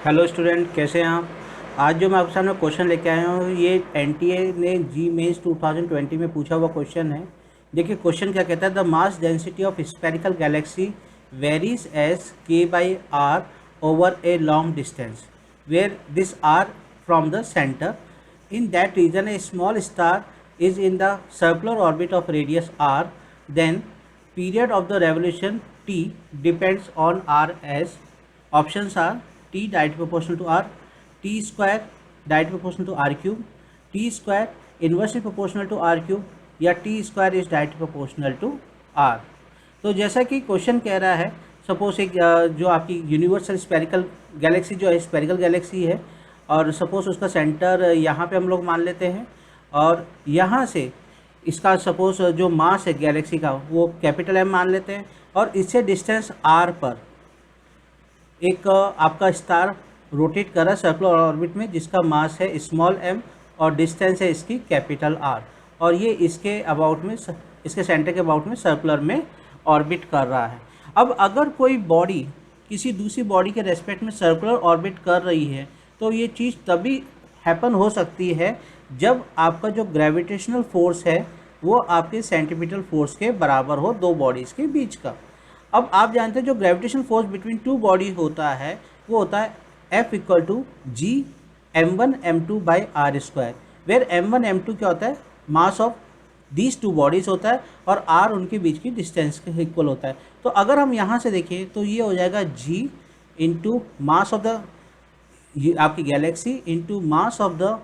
Hello student, कैसे हैं आप। आज जो मैं आपके सामने क्वेश्चन लेके आया हूँ ये एनटीए ने जी मेंस 2020 में पूछा हुआ क्वेश्चन है। देखिए क्वेश्चन क्या कहता है, the mass density of spherical galaxy varies as के by r over a long distance where this are from the centre in that region a small star is in the circular orbit of radius r, then period of the revolution t depends on r as options are t directly proportional to r, t square directly proportional to r cube, t square inversely proportional to r cube या t square is directly proportional to r। तो जैसा कि question कह रहा है, suppose एक जो आपकी यूनिवर्सल स्पेरिकल गैलेक्सी जो है स्पेरिकल गैलेक्सी है और सपोज उसका सेंटर यहाँ पे हम लोग मान लेते हैं और यहाँ से इसका सपोज जो मास है गैलेक्सी का वो कैपिटल एम मान लेते हैं और इससे डिस्टेंस आर पर एक आपका स्टार रोटेट कर रहा है सर्कुलर ऑर्बिट में जिसका मास है स्मॉल एम और डिस्टेंस है इसकी कैपिटल आर और ये इसके अबाउट में इसके सेंटर के अबाउट में सर्कुलर में ऑर्बिट कर रहा है। अब अगर कोई बॉडी किसी दूसरी बॉडी के रेस्पेक्ट में सर्कुलर ऑर्बिट कर रही है तो ये चीज़ तभी हैपन हो सकती है जब आपका जो ग्रेविटेशनल फोर्स है वो आपके सेंटीमीटर फोर्स के बराबर हो दो बॉडीज़ के बीच का। अब आप जानते हैं जो gravitation force between two body होता है वो होता है F equal to G m1 m2 by R square, where m1 m2 क्या होता है mass of these two bodies होता है और r उनके बीच की डिस्टेंस के इक्वल होता है। तो अगर हम यहाँ से देखें तो ये हो जाएगा g into mass of the आपकी galaxy into mass of the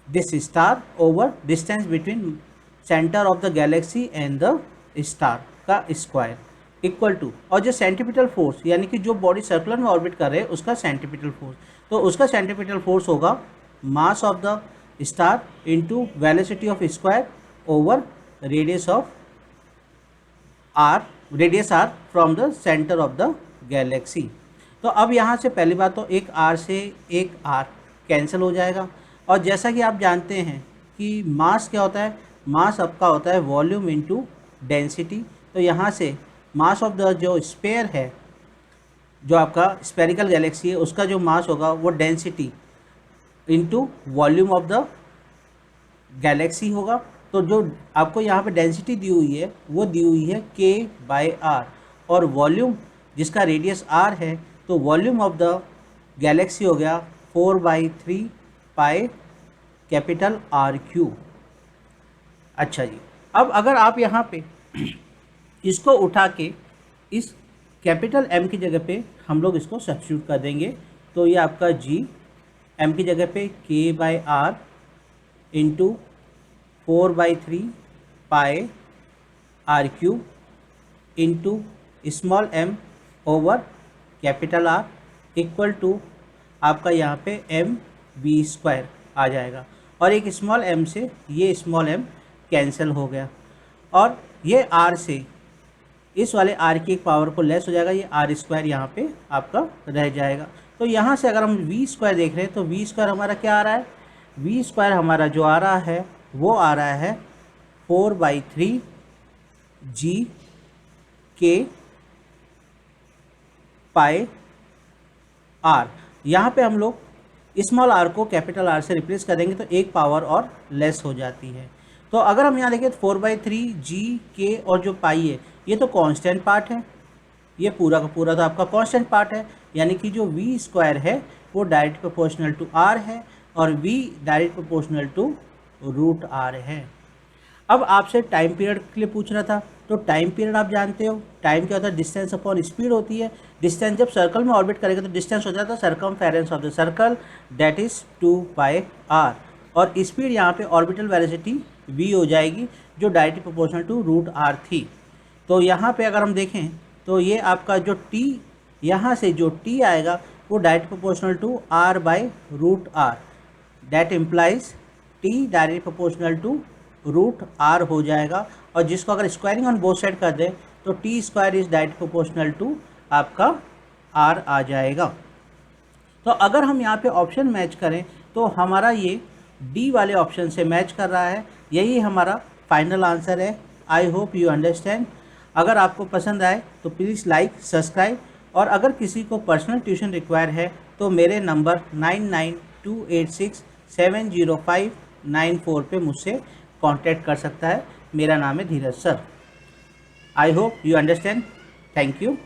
this star over distance between centre of the galaxy and the star का स्क्वायर इक्वल टू, और जो सेंटीपिटल फोर्स यानी कि जो बॉडी सर्कुलर में ऑर्बिट कर रहे हैं उसका सेंटीपिटल फोर्स, तो उसका सेंटीपिटल फोर्स होगा mass of the star into velocity of square over radius of R, radius R from the centre of the galaxy. तो अब यहाँ से पहली बात तो एक आर से एक आर कैंसिल हो जाएगा और जैसा कि आप जानते हैं कि मास क्या होता है, मास आपका होता है वॉल्यूम इंटू डेंसिटी। तो यहाँ से मास ऑफ द जो स्पेयर है जो आपका स्पेरिकल गैलेक्सी है उसका जो मास होगा वो density into volume of the Galaxy होगा। तो जो आपको यहाँ पे डेंसिटी दी हुई है वो दी हुई है के बाय आर और वॉल्यूम जिसका रेडियस आर है तो वॉल्यूम ऑफ द गैलेक्सी हो गया 4/3 पाई कैपिटल आर क्यूब। अच्छा जी, अब अगर आप यहाँ पे इसको उठा के इस कैपिटल एम की जगह पे हम लोग इसको सब्स्टिट्यूट कर देंगे तो ये आपका जी एम की जगह पे K by R into 4/3 pi R cube into small M over capital R equal to आपका यहाँ पे एम वी स्क्वायर आ जाएगा और एक स्मॉल एम से ये स्मॉल एम कैंसिल हो गया और ये आर से इस वाले आर की एक पावर को लेस हो जाएगा, ये आर स्क्वायर यहाँ पे आपका रह जाएगा। तो यहाँ से अगर हम वी स्क्वायर देख रहे हैं तो वी स्क्वायर हमारा क्या आ रहा है, वी स्क्वायर हमारा जो आ रहा है वो आ रहा है 4/3 जी के पाई आर। यहाँ पे हम लोग स्मॉल आर को कैपिटल आर से रिप्लेस कर देंगे तो एक पावर और लेस हो जाती है। तो अगर हम यहाँ देखें तो 4/3 जी के और जो पाई है ये तो कांस्टेंट पार्ट है, ये पूरा का पूरा तो आपका कांस्टेंट पार्ट है, यानी कि जो वी स्क्वायर है वो डायरेक्ट प्रोपोर्शनल टू आर है और V direct proportional to root R है। अब आपसे टाइम पीरियड के लिए पूछ रहा था तो टाइम पीरियड आप जानते हो टाइम क्या होता है, डिस्टेंस अपॉन स्पीड होती है। डिस्टेंस जब सर्कल में ऑर्बिट करेगा तो डिस्टेंस हो जाता है circumference of the circle that is 2πr और स्पीड यहाँ पे ऑर्बिटल वेलोसिटी v हो जाएगी जो directly proportional to root R थी। तो यहाँ पे अगर हम देखें तो ये आपका जो t यहाँ से जो t आएगा वो direct proportional to r by root R, that implies t direct proportional to root R हो जाएगा और जिसको अगर स्क्वायरिंग ऑन बोथ साइड कर दें तो T square is direct proportional to आपका आर आ जाएगा। तो अगर हम यहाँ पे ऑप्शन मैच करें तो हमारा ये डी वाले ऑप्शन से मैच कर रहा है, यही हमारा फाइनल आंसर है। आई होप यू अंडरस्टैंड। अगर आपको पसंद आए तो प्लीज़ लाइक सब्सक्राइब और अगर किसी को पर्सनल ट्यूशन रिक्वायर है तो मेरे नंबर 9928670594 पे मुझसे कांटेक्ट कर सकता है। मेरा नाम है Dheeraj sir. I hope you understand. Thank you.